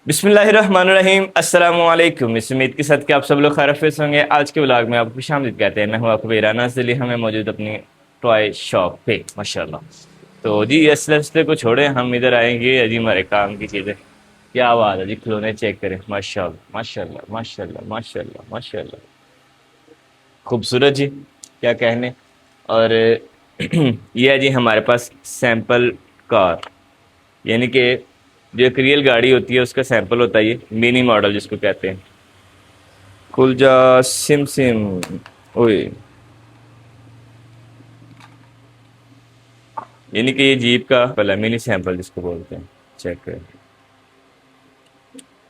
बिस्मिल्लाहिर्रहमानिर्रहीम अस्सलामुअलैकुम। इस उम्मीद के साथ कि आप सब लोग खैरियत से होंगे। आज के व्लॉग में आपको खुशामदीद कहते हैं। मैं हूँ आपको ईराना से हमें मौजूद अपनी टॉय शॉप पे माशाल्लाह। तो जी असले को छोड़े हम इधर आएंगे। अजी हमारे काम की चीज़ें क्या बात है जी। खिलौने चेक करें माशाल्लाह माशाल्लाह माशाल्लाह माशाल्लाह माशाल्लाह। खूबसूरत जी क्या कहने। और ये है जी हमारे पास सैंपल कार, यानी कि जो एक रियल गाड़ी होती है उसका सैंपल होता है ये मिनी मॉडल जिसको कहते हैं। कुलजा सिम सिम ओए, यानी कि ये जीप का पहला मिनी सैंपल जिसको बोलते हैं। चेक करें,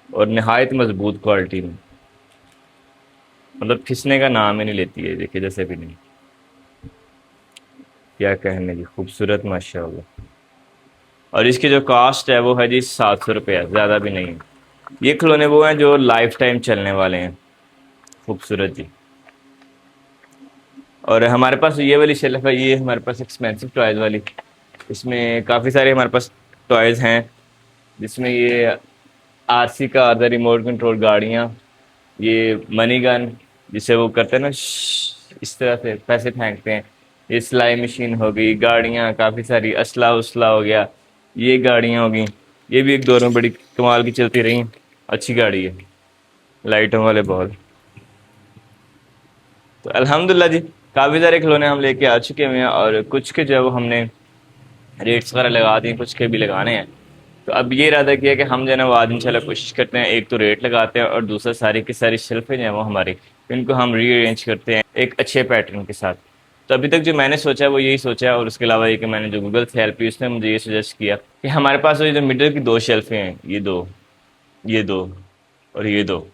और नहायत मजबूत क्वालिटी में, मतलब फिसने का नाम ही नहीं लेती है। देखिए जैसे भी नहीं, क्या कहने की खूबसूरत माशाल्लाह। और इसकी जो कॉस्ट है वो है जी 700 रुपया, ज़्यादा भी नहीं है। ये खिलौने वो हैं जो लाइफ टाइम चलने वाले हैं। खूबसूरत जी। और हमारे पास ये वाली शेल्फ है, ये हमारे पास एक्सपेंसिव टॉयज वाली। इसमें काफ़ी सारे हमारे पास टॉयज़ हैं, जिसमें ये आरसी का आधा रिमोट कंट्रोल गाड़ियाँ, ये मनी गन जिसे वो करते हैं ना इस तरह से पैसे फेंकते हैं। ये सिलाई मशीन हो गई, गाड़ियाँ काफ़ी सारी, असला उसला हो गया, ये गाड़ियाँ हो गई। ये भी एक दौर में बड़ी कमाल की चलती रही, अच्छी गाड़ी है, लाइटों वाले बहुत। तो अल्हम्दुलिल्लाह जी काफ़ी सारे खिलौने हम लेके आ चुके हुए हैं, और कुछ के जो है वो हमने रेट्स वगैरह लगा दिए, कुछ के भी लगाने हैं। तो अब ये इरादा किया कि हम जो है ना वो आज इंशाल्लाह कोशिश करते हैं, एक तो रेट लगाते हैं और दूसरा सारी की सारी शेल्फें जो है वो हमारी, इनको हम रीअरेंज करते हैं एक अच्छे पैटर्न के साथ। तो अभी तक जो मैंने सोचा है वो यही सोचा है, और उसके अलावा ये कि मैंने जो गूगल से हेल्प ली उसने मुझे ये सजेस्ट किया कि हमारे पास ये जो मिडिल की दो शेल्फें हैं, ये दो और ये दो,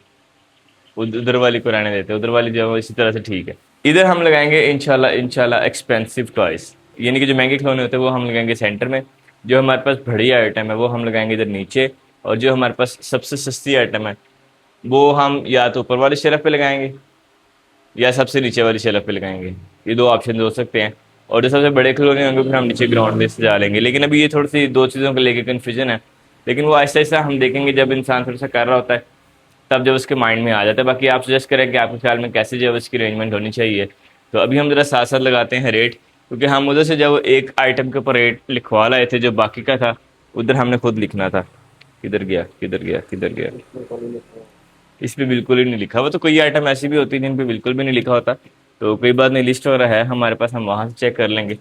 उधर वाली को रहने देते हैं, उधर वाली जो है वो इसी तरह से ठीक है। इधर हम लगाएंगे इंशाल्लाह इंशाल्लाह एक्सपेंसिव टॉयज, यानी कि जो महंगे खिलौने होते हैं वो हम लगाएंगे सेंटर में। जो हमारे पास बढ़िया आइटम है वो हम लगाएंगे इधर नीचे, और जो हमारे पास सबसे सस्ती आइटम है वो हम या तो ऊपर वाली शेल्फ पे लगाएंगे या सबसे नीचे वाली शेल्फ पे लगाएंगे। ये दो ऑप्शन हो सकते हैं। और जो सबसे बड़े खिलौने होंगे फिर हम नीचे ग्राउंड में सजा लेंगे। लेकिन अभी ये थोड़ी सी दो चीज़ों को लेकर कन्फ्यूजन है, लेकिन वो आहिस्ता आहिस्ता हम देखेंगे जब इंसान थोड़ा सा कर रहा होता है, तब जब उसके माइंड में आ जाता है। बाकी आप सजेस्ट करें कि आपके ख्याल में कैसे जो है उसकी अरेंजमेंट होनी चाहिए। तो अभी हम ज़रा साथ साथ लगाते हैं रेट, क्योंकि हम उधर से जब एक आइटम के ऊपर रेट लिखवा लाए थे, जो बाकी का था उधर हमने खुद लिखना था। किधर गया किधर गया किधर गया, इस पे बिल्कुल ही नहीं लिखा। वो तो कोई आइटम ऐसी भी होती है जिन पे बिल्कुल भी नहीं लिखा होता। तो कोई बात नहीं, लिस्ट वगैरह है हमारे पास, हम वहाँ से चेक कर लेंगे।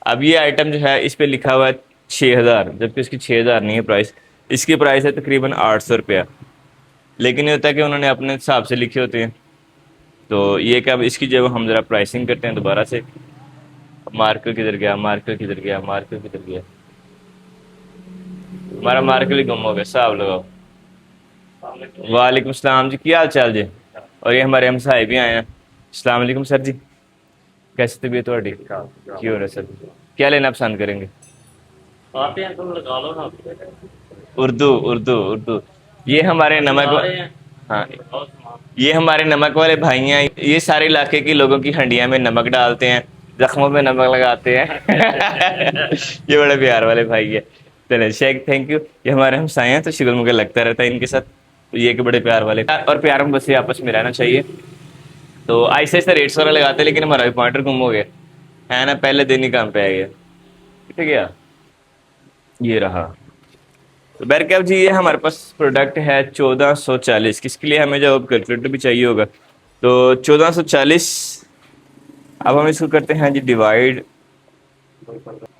अब ये आइटम जो है इस पे लिखा हुआ है 6,000, जबकि इसकी 6,000 नहीं है प्राइस। इसकी प्राइस है तकरीबन 800 रुपया। लेकिन ये होता है कि उन्होंने अपने हिसाब से लिखे होते हैं। तो ये कि अब इसकी जब हम ज़रा प्राइसिंग करते हैं दोबारा से। मार्कर किधर गया, मार्कर किधर गया, मार्कर किधर गया, हमारा मार्कर ही गुम हो गया। साहब लगाओ। वालेकुम सलाम जी, क्या हाल चाल जी। और ये हमारे हमसाए भी आए हैं। अस्सलाम वालेकुम सर जी, कैसी तबीयत ਤੁਹਾਡੀ? क्यों हो रहा है सर? क्या लेना पसंद करेंगे? आते हैं तो लगा लो ना। उर्दू उर्दू उर्दू। ये हमारे नमक लगा रहे हैं। हाँ, और सामान। ये हमारे नमक वाले भाई हैं। ये सारे इलाके के लोगों की हंडिया में नमक डालते हैं, जख्मों में नमक लगाते हैं। ये बड़े प्यार वाले भाई है। चले शेख, थैंक यू। ये हमारे हमसाए हैं तो शुगर मुझे लगता रहता है इनके साथ। तो ये कि बड़े प्यार वाले, और प्यार में बस ये आपस में रहना चाहिए। तो ऐसे ऐसे रेट्स वगैरह लगाते हैं, लेकिन हमारा भी पॉइंटर गुम हो गया है ना, पहले दिन ही काम पे आ गया। ठीक है, ये रहा। तो बैरकैप जी ये हमारे पास प्रोडक्ट है 1440, किसके लिए हमें जब कैलकुलेटर भी चाहिए होगा। तो 1440, अब हम इसको करते हैं जी डिवाइड।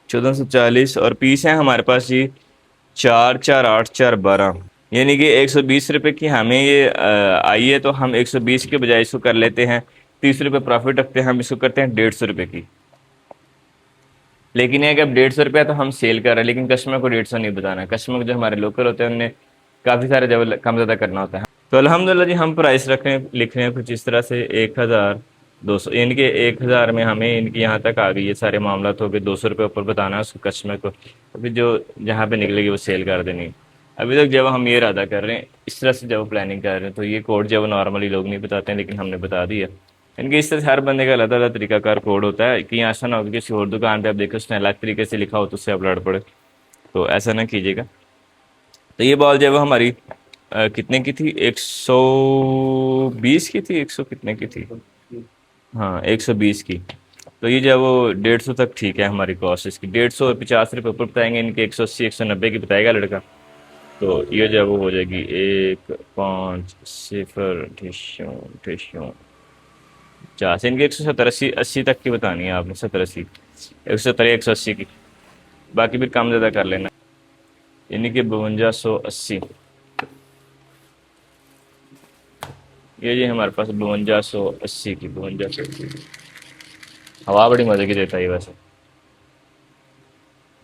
1440 और पीस है हमारे पास जी 4, 4, 8, 4, 12, यानी कि 120 रुपये की हमें ये आई है। तो हम 120 के बजाय इसको कर लेते हैं 30 रुपये प्रॉफिट रखते हैं, हम इसको करते हैं 150 रुपये की। लेकिन ये कि अब 150 रुपया तो हम सेल कर रहे हैं, लेकिन कस्टमर को 150 नहीं बताना है। कस्टमर को जो हमारे लोकल होते हैं उन्हें काफ़ी सारे जब कम ज़्यादा करना होता है। तो अल्हम्दुलिल्लाह जी हम प्राइस रख रहे हैं, लिख रहे हैं कुछ इस तरह से 1,200, इनके 1,000 में हमें इनकी यहाँ तक आ गई। ये सारे मामला हो गए, 200 रुपये ऊपर बताना है उसको कस्टमर को। अभी जो जहाँ पे निकलेगी वो सेल कर देनी। अभी तक जब हम ये इरादा कर रहे हैं इस तरह से जब प्लानिंग कर रहे हैं, तो ये कोड जब नॉर्मली लोग नहीं बताते हैं, लेकिन हमने बता दिया। इनके इस तरह से हर बंदे का अलग अलग तरीकाकार कोड होता है। कहीं ऐसा ना हो कि किसी और दुकान पे आप देखो उसने अलग तरीके से लिखा हो तो उससे आप लड़ पड़े। तो ऐसा ना कीजिएगा। तो ये बॉल जो है वो हमारी कितने की थी? 120 की थी, 100 कितने की थी? हाँ, 120 की। तो ये जो है वो 150 तक ठीक है हमारी कॉस्ट इसकी। 150 और 50 रुपये ऊपर बताएंगे, इनके 180 190 की बताएगा लड़का। तो ये जो है वो हो जाएगी 1 5 0 ठेशों ठेशों 50। इनकी 170 80 तक की बतानी है आपने, 70 80, 170 180 की। बाकी फिर कम ज़्यादा कर लेना। यानी कि 5280। ये जी हमारे पास 5280 की, 5280। हवा बड़ी मज़े की देता है ये वैसे।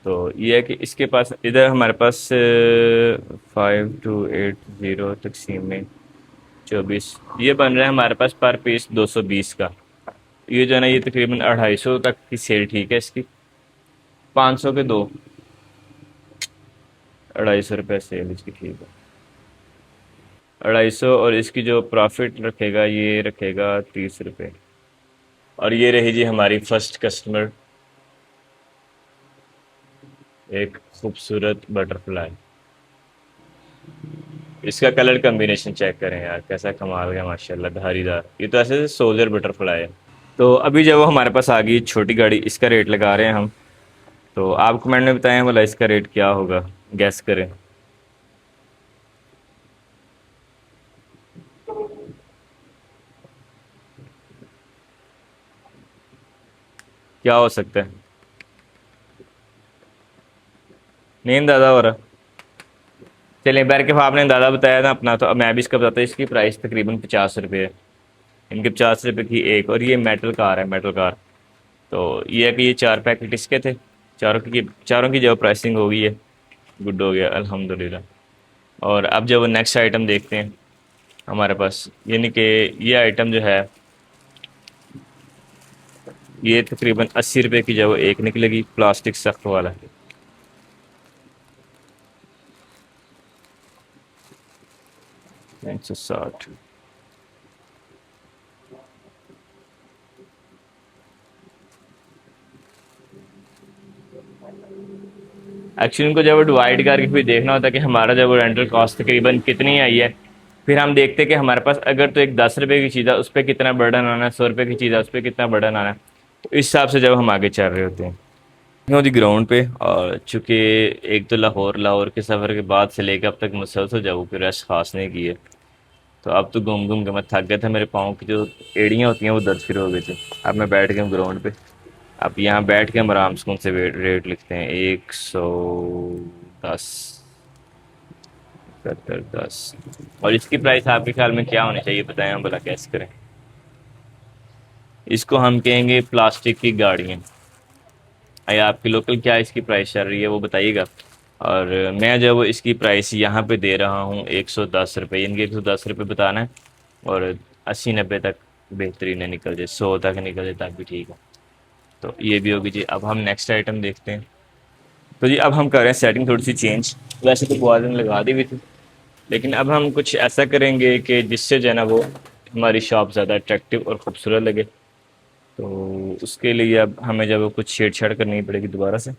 तो ये है कि इसके पास इधर हमारे पास 5280 तकसीम में 24, ये बन रहा है हमारे पास पर पीस 220 का। ये जो है ना, ये तकरीबन 250 तक की सेल ठीक है इसकी। 500 के दो, 250 रुपये सेल इसकी ठीक है। 250, और इसकी जो प्रॉफिट रखेगा ये रखेगा 30 रुपये। और ये रही जी हमारी फर्स्ट कस्टमर, एक खूबसूरत बटरफ्लाई। इसका कलर कम्बिनेशन चेक करें यार, कैसा कमाल का माशाल्लाह, धारीदार। ये तो ऐसे सोल्जर बटरफ्लाई है। तो अभी जब वो हमारे पास आ गई छोटी गाड़ी, इसका रेट लगा रहे हैं हम। तो आप कमेंट में बताएं भला इसका रेट क्या होगा, गैस करें। क्या हो सकता है? नहीं दादा हो रहा। चलिए बैर के आपने दादा बताया ना अपना, तो अब मैं भी इसका बताता हूँ। इसकी प्राइस तकरीबन 50 रुपये है। इनके 50 रुपये की एक, और ये मेटल कार है, मेटल कार। तो ये है कि ये 4 पैकेट इसके थे। चारों की जो प्राइसिंग हो गई है, गुड हो गया अल्हम्दुलिल्लाह। और अब जब वो नेक्स्ट आइटम देखते हैं हमारे पास, यानी कि ये आइटम जो है, ये तकरीबन 80 रुपये की जो वो एक निकलेगी, प्लास्टिक सख्त वाला। 160। एक्चुअली इनको जब डिवाइड करके फिर देखना होता है कि हमारा जब रेंटल कॉस्ट तकरीबन कितनी आई है। फिर हम देखते हैं कि हमारे पास अगर तो एक 10 रुपये की चीज़ है उस पर कितना बर्डन आना है, 100 रुपये की चीज़ है उस पर कितना बर्डन आना है। तो इस हिसाब से जब हम आगे चल रहे होते हैं। हूँ जी ग्राउंड पे, और चूंकि एक तो लाहौर लाहौर के सफ़र के बाद से लेकर अब तक मुसलसल जब कोई रेस्ट खास नहीं की है। तो अब तो घूम घूम के मैं थक गया था, मेरे पाँव की जो एड़ियाँ होती हैं वो दर्द शुरू हो गई थी। अब मैं बैठ गया हूँ ग्राउंड पे। अब यहाँ बैठ के हम आराम सुकून से रेट लिखते हैं। 110, 70 10। और इसकी प्राइस आपके ख्याल में क्या होनी चाहिए बताएं, हम भला कैसे करें। इसको हम कहेंगे प्लास्टिक की गाड़ियाँ। या आपकी लोकल क्या इसकी प्राइस चल रही है वो बताइएगा। और मैं जो इसकी प्राइस यहाँ पे दे रहा हूँ 110 रुपये, इनके 110 रुपये बताना है। और 80 90 तक बेहतरीन है, निकल जाए 100 तक निकल जाए तब भी ठीक है। तो ये भी होगी जी। अब हम नेक्स्ट आइटम देखते हैं। तो जी अब हम कर रहे हैं सेटिंग थोड़ी सी चेंज। वैसे तो बुआजन लगा दी हुई थी, लेकिन अब हम कुछ ऐसा करेंगे कि जिससे जो है ना वो हमारी शॉप ज़्यादा अट्रैक्टिव और ख़ूबसूरत लगे। तो उसके लिए अब हमें जब कुछ छेड़छाड़ करनी पड़ेगी दोबारा से।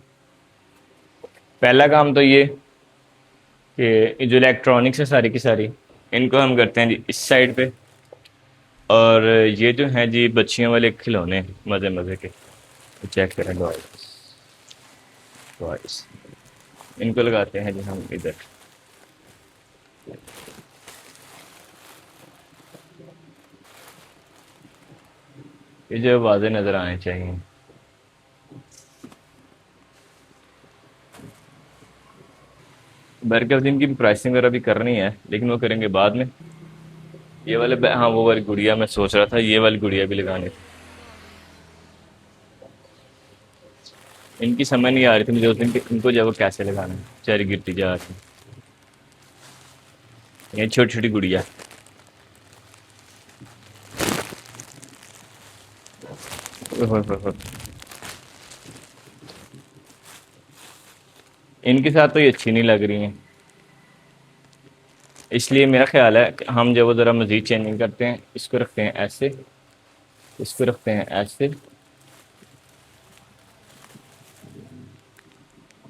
पहला काम तो ये कि ये जो इलेक्ट्रॉनिक्स है सारी की सारी, इनको हम करते हैं जी इस साइड पे। और ये जो हैं जी बच्चियों वाले खिलौने मज़े मज़े के, चेक करें टॉयज, टॉयज इनको लगाते हैं जी हम इधर। ये जो वाजे नज़र आने चाहिए। बरकत दिन की प्राइसिंग वगैरह भी करनी है, लेकिन वो करेंगे बाद में। ये वाले हाँ वो वाली गुड़िया मैं सोच रहा था ये वाली गुड़िया भी लगानी थी। इनकी समझ नहीं आ रही थी मुझे उस दिन कि इनको जब वो कैसे लगाना है, बेचारी गिरती जा रही। ये छोटी छोटी गुड़िया। ओह हो हो। इनके साथ तो ये अच्छी नहीं लग रही हैं। इसलिए मेरा ख्याल है कि हम जब वो ज़रा मज़ीद चेंजिंग करते हैं, इसको रखते हैं ऐसे, इसको रखते हैं ऐसे,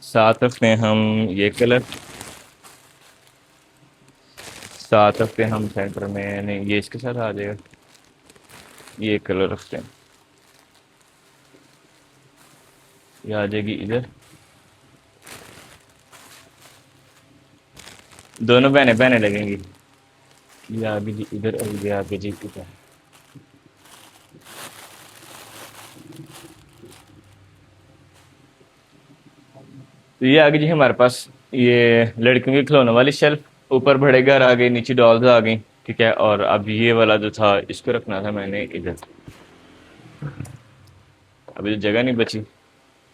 साथ रखते हैं हम ये कलर, साथ रखते हैं हम सेंटर में, नहीं ये इसके साथ आ जाएगा, ये कलर रखते हैं, ये आ जाएगी इधर, दोनों बहने बहने लगेंगी, ये आ गई जी इधर और ये आ गई जी इधर। तो ये आ गई जी हमारे पास ये लड़कियों की खिलौने वाली शेल्फ, ऊपर बड़े घर आ गए, नीचे डॉल्स आ गई, ठीक है। और अब ये वाला जो था इसको रखना था मैंने इधर, अभी तो जगह नहीं बची,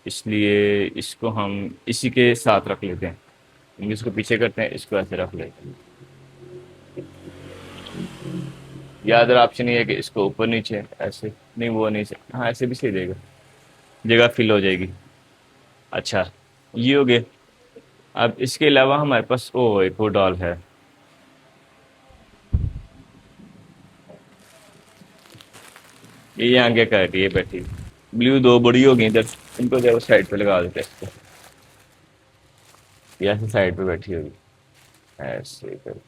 इसलिए इसको हम इसी के साथ रख लेते हैं, इसको पीछे करते हैं, इसको ऐसे रख लेते हैं। या अदर ऑप्शन ये है कि इसको ऊपर नीचे ऐसे, नहीं वो नहीं से, हाँ ऐसे भी सही रहेगा, जगह फिल हो जाएगी। अच्छा, ये हो गया। अब इसके अलावा हमारे पास ओ एक और डॉल है, ये आगे कर रही है बैठी, ब्लू दो बड़ी हो गई इधर, इनको जब साइड पे लगा देते हैं इसको, ये ऐसे साइड पे बैठी होगी, ऐसे कर,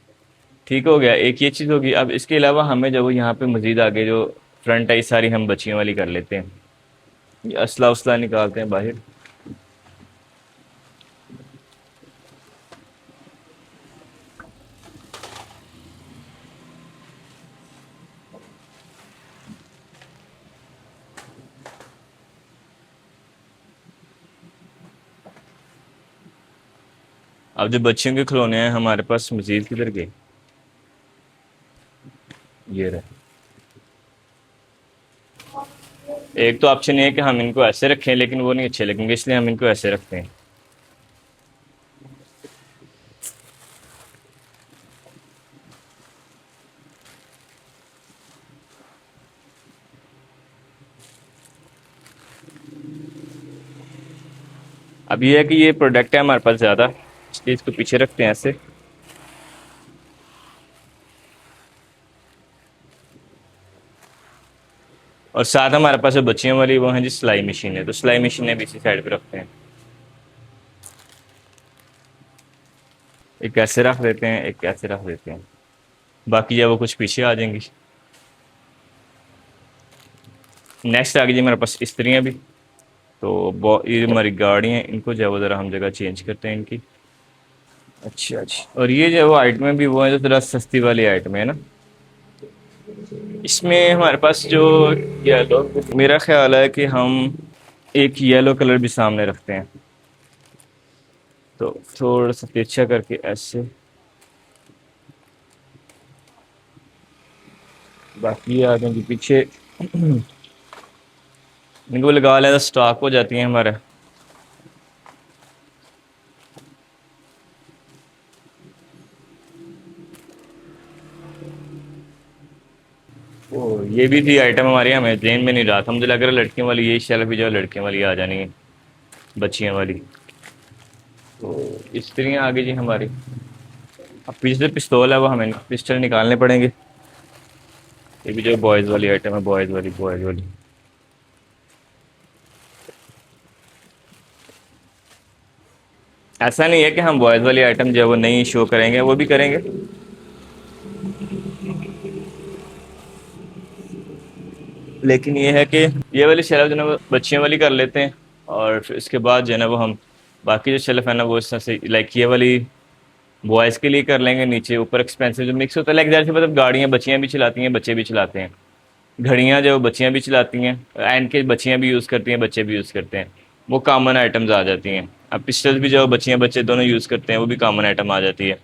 ठीक हो गया, एक ये चीज़ होगी। अब इसके अलावा हमें जब यहाँ पे मजीद आगे जो फ्रंट आई सारी हम बच्चियों वाली कर लेते हैं, ये असला उसला निकालते हैं बाहर। अब जो बच्चियों के खिलौने हैं हमारे पास मजीद किधर गए, ये रहे। एक तो ऑप्शन ये है कि हम इनको ऐसे रखें, लेकिन वो नहीं अच्छे लगेंगे, इसलिए हम इनको ऐसे रखते हैं। अब ये है कि ये प्रोडक्ट है हमारे पास ज़्यादा, इसलिए इसको पीछे रखते हैं ऐसे। और साथ हमारे पास जो बच्चियों वाली वो है जी सिलाई मशीन है, तो सिलाई मशीनें भी इसी साइड पे रखते हैं, एक ऐसे रख देते हैं, एक ऐसे रख देते हैं, बाकी जब वो कुछ पीछे आ जाएंगी। नेक्स्ट आ गई जी मेरे पास स्त्रियाँ भी, तो ये हमारी गाड़ी हैं, इनको जो है वो ज़रा हम जगह चेंज करते हैं इनकी। अच्छा अच्छा, और ये जो है वो आइटमें भी वो है जो थोड़ा सस्ती वाली आइटम है ना, इसमें हमारे पास जो येलो, मेरा ख्याल है कि हम एक येलो कलर भी सामने रखते हैं, तो थोड़ा सा तिरछा करके ऐसे, बाकी आ गए जी पीछे, इनको लगा लें तो स्टॉक हो जाती हैं हमारे। ओ ये भी थी आइटम हमारी, हमें जेन में नहीं रहा था, मुझे लग रहा है लड़कियों वाली यही शेल्फ भी जो है लड़कियों वाली आ जानी है, बच्चियों वाली। तो स्त्रियाँ आ गई जी हमारी। अब पीछे से पिस्तौल है वो हमें पिस्टल निकालने पड़ेंगे, ये भी जो बॉयज़ वाली आइटम है, बॉयज़ वाली। ऐसा नहीं है कि हम बॉयज़ वाली आइटम जो है वो नहीं शो करेंगे, वो भी करेंगे, लेकिन ये है कि ये वाली शेल्फ जो है वो बच्चियों वाली कर लेते हैं, और फिर इसके बाद जो है ना वो हम बाकी जो शेल्फ है ना वो इस तरह से लाइक ये वाली बॉयज़ के लिए कर लेंगे, नीचे ऊपर एक्सपेंसिव जो मिक्स होता है, लाइक जैसे मतलब गाड़ियाँ बच्चियाँ भी चलाती हैं, बच्चे भी चलाते हैं, घड़ियाँ जो बच्चियाँ भी चलाती हैं, एंड के बच्चियाँ भी यूज़ करती हैं, बच्चे भी यूज़ करते हैं, वो कॉमन आइटम्स आ जाती हैं। अब पिस्टल्स भी जो बच्चियाँ बच्चे दोनों यूज़ करते हैं, वो भी कॉमन आइटम आ जाती है,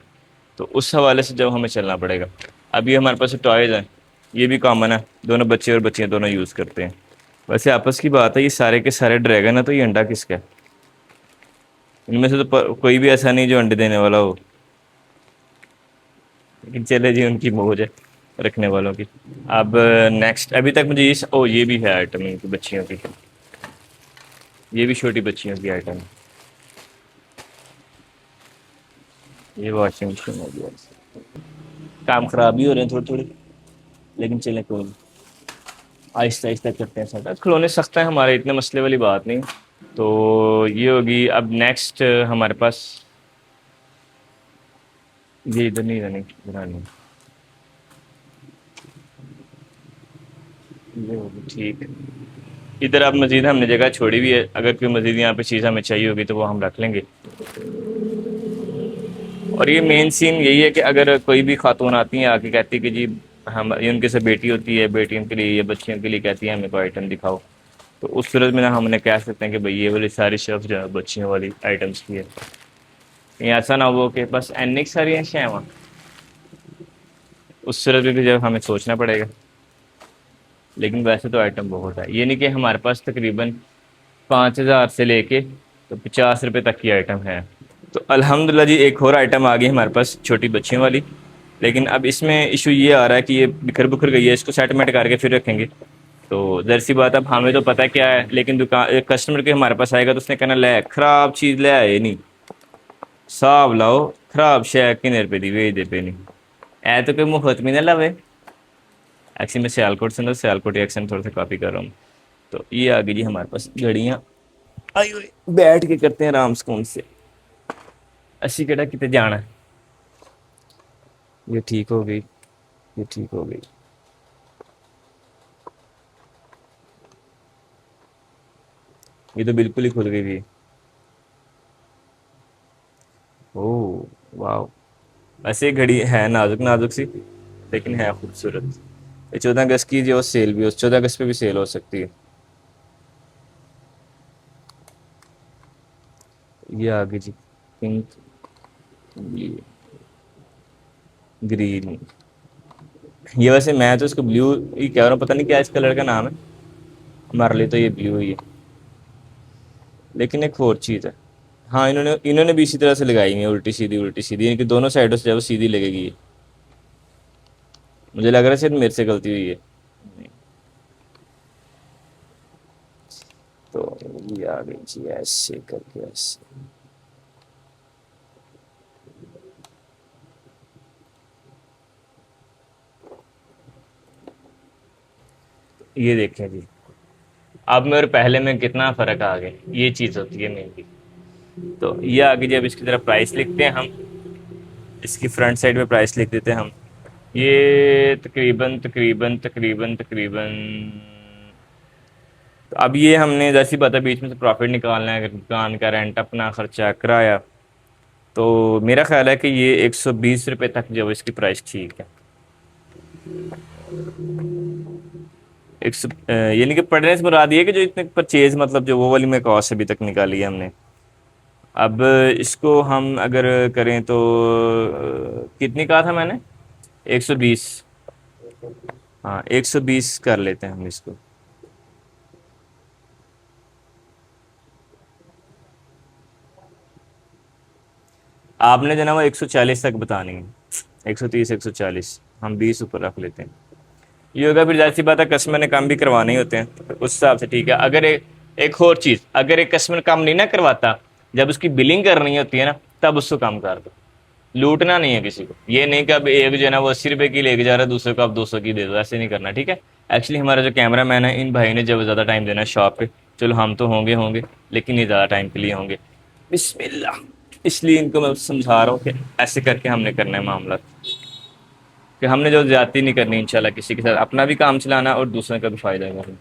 तो उस हवाले से जब हमें चलना पड़ेगा। अभी हमारे पास टॉयज़ हैं, ये भी कॉमन है, दोनों बच्चे और बच्चियाँ दोनों यूज़ करते हैं। वैसे आपस की बात है, ये सारे के सारे ड्रैगन है, तो ये अंडा किसका है? इनमें से तो कोई भी ऐसा नहीं जो अंडे देने वाला हो, लेकिन चले जी उनकी मौज है रखने वालों की। अब नेक्स्ट, अभी तक मुझे ये भी है आइटम इनकी बच्चियों की, ये भी छोटी बच्चियों की आइटम है, ये वॉशिंग मशीन हो गया। काम खराब भी हो रहे हैं थोड़े थोड़े, लेकिन चलें कोई नहीं, आहिस्ता आहिस्ता करते हैं सारा, खिलौने सख्त हैं हमारे, इतने मसले वाली बात नहीं। तो ये होगी। अब नेक्स्ट हमारे पास ये इधर नहीं, इधर नहीं। ये होगी ठीक। इधर अब मजीद हमने जगह छोड़ी हुई है, अगर कोई मजीद यहाँ पे चीज़ हमें चाहिए होगी तो वो हम रख लेंगे। और ये मेन सीन यही है कि अगर कोई भी खातून आती है आके कहती है कि जी हम, ये उनके से बेटी होती है, बेटियों के लिए, ये बच्चियों के लिए कहती है हमें कोई आइटम दिखाओ, तो उस सूरत में ना हमने कह सकते हैं कि भाई ये वाली सारी शेल्फ जो है बच्चियों वाली आइटम्स की है। ये ऐसा ना हो कि बस एन सारी अशिया हैं वहाँ, उस सूरत में भी जब हमें सोचना पड़ेगा। लेकिन वैसे तो आइटम बहुत है, ये नहीं कि हमारे पास तकरीबन 5,000 से लेके तो 50 रुपये तक की आइटम है। तो अल्हम्दुलिल्लाह जी एक और आइटम आ गई हमारे पास छोटी बच्चियों वाली। लेकिन अब इसमें इशू ये आ रहा है कि ये बिखर बुखर गई है, इसको सेटमेंट करके फिर रखेंगे। तो ज़ाहिर सी बात, अब हमें तो पता है क्या है, लेकिन दुकान एक कस्टमर के हमारे पास आएगा तो उसने कहना ले खराब चीज़ ले आए नहीं, साहब लाओ खराब शै किन्ने रुपए दी भेज दे पे नहीं, ऐ तो कोई मुफ्त में ना लावे। एक्चुअली मैं सियालकोट से ना, सियालकोट एक्सेंट थोड़ा सा कॉपी कर रहा हूँ। तो ये आ गई जी हमारे पास घड़ियाँ। आई हुई बैठ के करते हैं आराम सुकून से, असी केड़ा किते जाना है। ये ठीक हो गई, ये ठीक हो गई। ये तो बिल्कुल ही खुल गई थी। ओह वाह। वैसे ये घड़ी है नाजुक नाजुक सी, लेकिन है खूबसूरत। ये 14 अगस्त की जो सेल भी हो, 14 अगस्त पे भी सेल हो सकती है। ये आ गई जी पिंक, ये ग्रीन। ये वैसे मैं तो इसको ब्लू ही कह रहा हूँ, पता नहीं क्या इस कलर का नाम है, हमारे लिए तो ये ब्लू ही है। लेकिन एक और चीज़ है, हाँ इन्होंने इन्होंने भी इसी तरह से लगाई हुई है, उल्टी सीधी, इनकी दोनों साइडों से जब सीधी लगेगी ये। मुझे लग रहा है शायद मेरे से गलती हुई है। तो ये आ गई जी ऐसे करके, ऐसे। ये देखें जी, अब मेरे पहले में कितना फ़र्क आ गया, ये चीज़ होती है मेनली। तो ये आगे जब इसकी तरफ प्राइस लिखते हैं हम, इसकी फ्रंट साइड पे प्राइस लिख देते हैं हम। ये तकरीबन तकरीबन तकरीबन तकरीबन, तो अब ये हमने जैसी बात है बीच में से प्रॉफिट निकालना है, दुकान का रेंट, अपना खर्चा, किराया। तो मेरा ख्याल है कि ये 120 रुपये तक जो इसकी प्राइस ठीक है। यानी कि पढ़ने से मुराद ये है कि जो इतने परचेज, मतलब जो वो वाली में कॉस्ट अभी तक निकाली है हमने। अब इसको हम अगर करें तो कितनी कहा था मैंने, 120। हाँ 120 कर लेते हैं हम इसको। आपने जो ना वो 140 तक बतानी है, 130 140, हम 20 ऊपर रख लेते हैं। ये होगा फिर, जाहिर सी बात है कस्टमर ने काम भी करवाने ही होते हैं, तो उस हिसाब से ठीक है। अगर एक और चीज़, अगर एक कस्टमर काम नहीं ना करवाता, जब उसकी बिलिंग करनी होती है ना, तब उसको काम कर दो। लूटना नहीं है किसी को, ये नहीं कि अब एक जो है ना वो 80 रुपये की लेके जा रहा है, दूसरे को आप 200 की दे दो, ऐसे नहीं करना, ठीक है। एक्चुअली हमारा जो कैमरा मैन है, इन भाई ने जब ज़्यादा टाइम देना है शॉप पे, चलो हम तो होंगे होंगे, लेकिन ये ज़्यादा टाइम के लिए होंगे। बिस्मिल्लाह। इसलिए इनको मैं समझा रहा हूँ कि ऐसे करके हमने करना है मामला, कि हमने जो ज्यादती नहीं करनी इंशाल्लाह किसी के साथ, अपना भी काम चलाना और दूसरे का भी फायदा करना।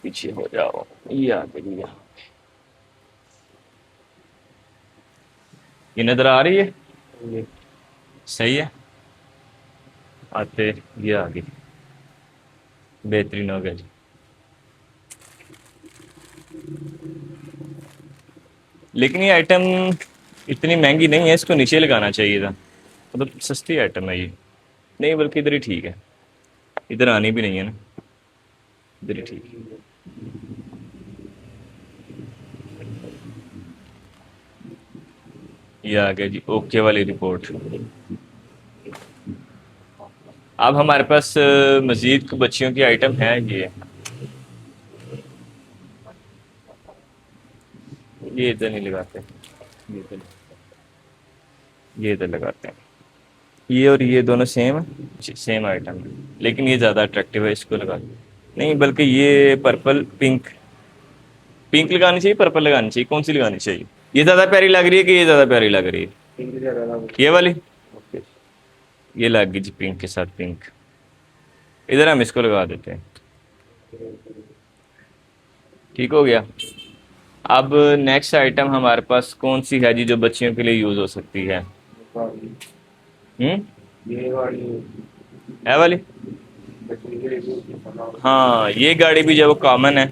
पीछे हो जाओ, ये आ गई यहाँ। ये नजर आ रही है, ये सही है। आते, ये आ गई, बेहतरीन हो गया जी। लेकिन ये आइटम इतनी महंगी नहीं है, इसको नीचे लगाना चाहिए था, मतलब सस्ती आइटम है ये। नहीं बल्कि इधर ही ठीक है, इधर आनी भी नहीं है ना, इधर ही ठीक है। ये आ गया जी ओके वाली रिपोर्ट। अब हमारे पास मजीद बच्चियों की आइटम है, ये इधर नहीं लगाते, ये इधर, ये इधर लगाते हैं। ये और ये दोनों सेम है, सेम आइटम है, लेकिन ये ज़्यादा अट्रैक्टिव है, इसको लगा। नहीं बल्कि ये पर्पल पिंक, पिंक लगानी चाहिए, पर्पल लगानी चाहिए, कौन सी लगानी चाहिए? ये ज़्यादा प्यारी लग रही है कि ये ज़्यादा प्यारी लग रही है? ये वाली, ये लग गई जी पिंक के साथ पिंक। इधर हम इसको लगा देते हैं, ठीक हो गया। अब नेक्स्ट आइटम हमारे पास कौन सी है जी जो बच्चियों के लिए यूज़ हो सकती है? है वाली। हाँ, ये गाड़ी भी जब कॉमन है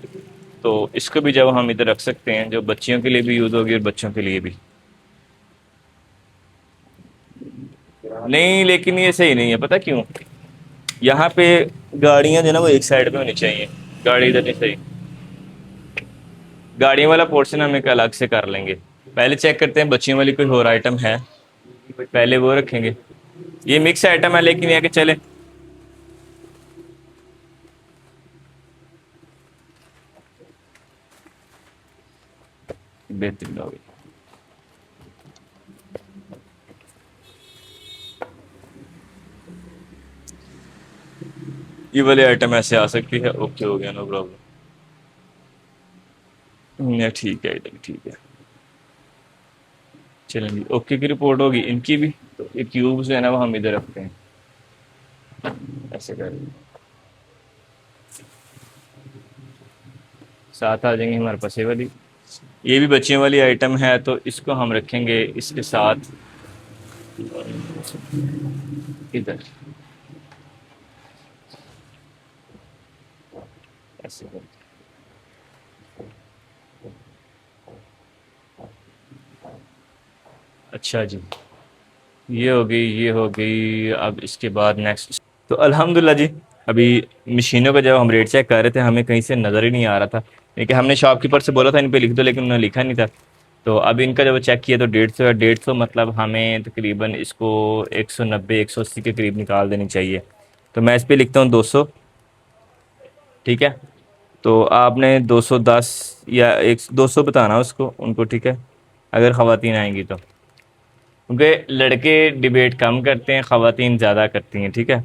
तो इसको भी जब हम इधर रख सकते हैं, जो बच्चियों के लिए भी यूज़ होगी और बच्चों के लिए भी। नहीं, लेकिन ये सही नहीं है, पता क्यों? यहाँ पे गाड़ियाँ जो है ना वो एक साइड पे होनी चाहिए, गाड़ी इधर नहीं सही। गाड़ियों वाला पोर्शन हम एक अलग से कर लेंगे। पहले चेक करते हैं बच्चियों वाली कोई और आइटम है, पहले वो रखेंगे। ये मिक्स आइटम है लेकिन ये कि चले। बेहतरीन हो गई। ये वाली आइटम ऐसे आ सकती है, ओके हो गया, नो प्रॉब्लम। ये ठीक है, इधर ठीक है। चलें जी, ओके की रिपोर्ट होगी इनकी भी। तो ये क्यूब जो है ना वो हम इधर रखते हैं, ऐसे कर साथ आ जाएंगे हमारे पास ये वाली। ये भी बच्चियों वाली आइटम है तो इसको हम रखेंगे इसके साथ इधर, ऐसे कर। अच्छा जी, ये हो गई, ये हो गई। अब इसके बाद नेक्स्ट तो अल्हम्दुलिल्लाह जी, अभी मशीनों का जब हम रेट चेक कर रहे थे हमें कहीं से नज़र ही नहीं आ रहा था, क्योंकि हमने शॉपकीपर से बोला था इन पे लिख दो, लेकिन उन्होंने लिखा नहीं था। तो अब इनका जब चेक किया तो 150 है। 150 मतलब हमें तकरीबन इसको 190 180 के करीब निकाल देनी चाहिए। तो मैं इस पर लिखता हूँ 200, ठीक है। तो आपने 210 या 200 बताना उसको उनको, ठीक है, अगर ख़वातीन आएंगी तो, क्योंकि लड़के डिबेट कम करते हैं, ख़वातीन ज़्यादा करती हैं, ठीक है।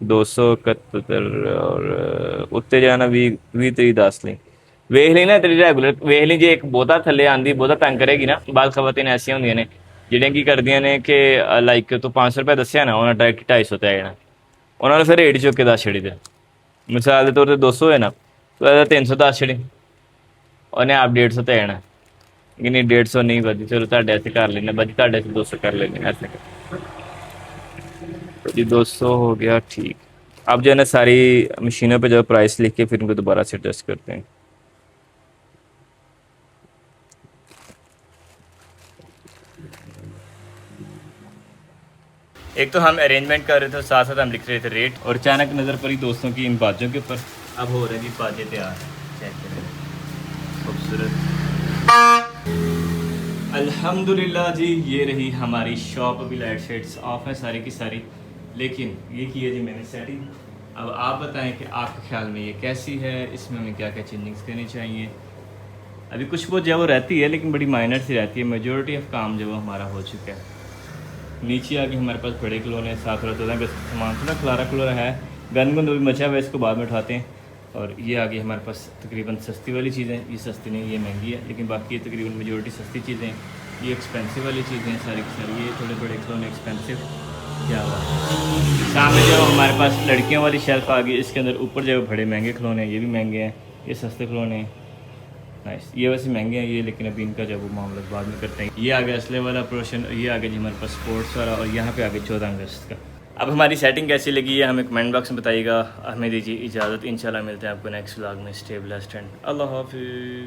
271 और उत्ते जाना भी तेरी दस ली वेख ली ना तेरी रेगुलर वेख ली, जे एक बहुता थले आंदी बहुता तंग करेगी ना, बाद ख़वातीन ऐसियां होंदियां ने ਜਿਹੜੀਆਂ ਕੀ ਕਰਦੀਆਂ ਨੇ ਕਿ ਲਾਈਕ ਤੂੰ 500 ਰੁਪਏ ਦੱਸਿਆ ਨਾ ਉਹਨਾਂ ਡਾਇਰੈਕਟ 250 ਤੇ ਆ ਜਾਣਾ, ਉਹਨਾਂ ਨੇ ਫਿਰ ਰੇਟ ਚੁੱਕ ਕੇ ਦੱਸ ਛੜੀ ਦੇ। ਮਿਸਾਲ ਦੇ ਤੌਰ ਤੇ 200 ਹੈ ਨਾ, तो ਇਹਦਾ 300 ਦੱਸ ਛੜੀ, ਉਹਨੇ ਆਪ 150 ਤੇ ਆ ਜਾਣਾ कि नहीं 150 नहीं बजी, चलो ਤੁਹਾਡੇ ऐसे कर लेने बजी, ਤੁਹਾਡੇ ऐसे 200 कर लेने, ऐसे कर जी 200 हो गया, ठीक। अब जो है ना सारी मशीनों पे जो प्राइस लिख के फिर उनको दोबारा से एडजस्ट करते हैं। एक तो हम अरेंजमेंट कर रहे थे, साथ साथ हम लिख रहे थे रेट, और अचानक नज़र पड़ी दोस्तों की इन बाजों के ऊपर। अब हो रहे जी बाजें तैयार, चेक करें, खूबसूरत। अल्हम्दुलिल्लाह जी, ये रही हमारी शॉप। अभी लाइट शेड्स ऑफ है सारी की सारी, लेकिन ये की है जी मैंने सेटिंग। अब आप बताएं कि आपके ख्याल में ये कैसी है, इसमें हमें क्या क्या चेंजिंग्स करनी चाहिए। अभी कुछ वो जो वो रहती है लेकिन बड़ी माइनर सी रहती है, मेजॉरिटी ऑफ काम जो वो हमारा हो चुका है। नीचे आके हमारे पास बड़े खिलौने साथ रहते हैं, बस सामान थोड़ा खलारा खिलौना है, गंद गुंद भी मचा हुआ है, इसको बाद में उठाते हैं। और ये आगे हमारे पास तकरीबन सस्ती वाली चीज़ें, ये सस्ती नहीं, ये महंगी है, लेकिन बाकी ये तकरीबन मेजॉरिटी सस्ती चीज़ें हैं। ये एक्सपेंसिव वाली चीज़ें हैं सारी की सारी, ये थोड़े बड़े खिलौने एक्सपेंसिव। क्या हुआ सामने जो हमारे पास लड़कियों वाली शेल्फ आ गई, इसके अंदर ऊपर जो बड़े महंगे खिलौने हैं, ये भी महंगे हैं, ये सस्ते खिलौने हैं। नाइस, ये वैसे महंगे हैं ये, लेकिन अभी इनका जब वो मामला बाद में करते हैं। ये आगे असले वाला पोर्शन, ये आगे जी हमारे पास स्पोर्ट्स वाला, और यहाँ पे आगे 14 अगस्त का। अब हमारी सेटिंग कैसी लगी है हमें कमेंट बॉक्स में बताइएगा। हमें दीजिए इजाज़त, इंशाल्लाह मिलते हैं आपको नेक्स्ट व्लॉग में। स्टे ब्लेस्ड एंड अल्लाह हाफिज़।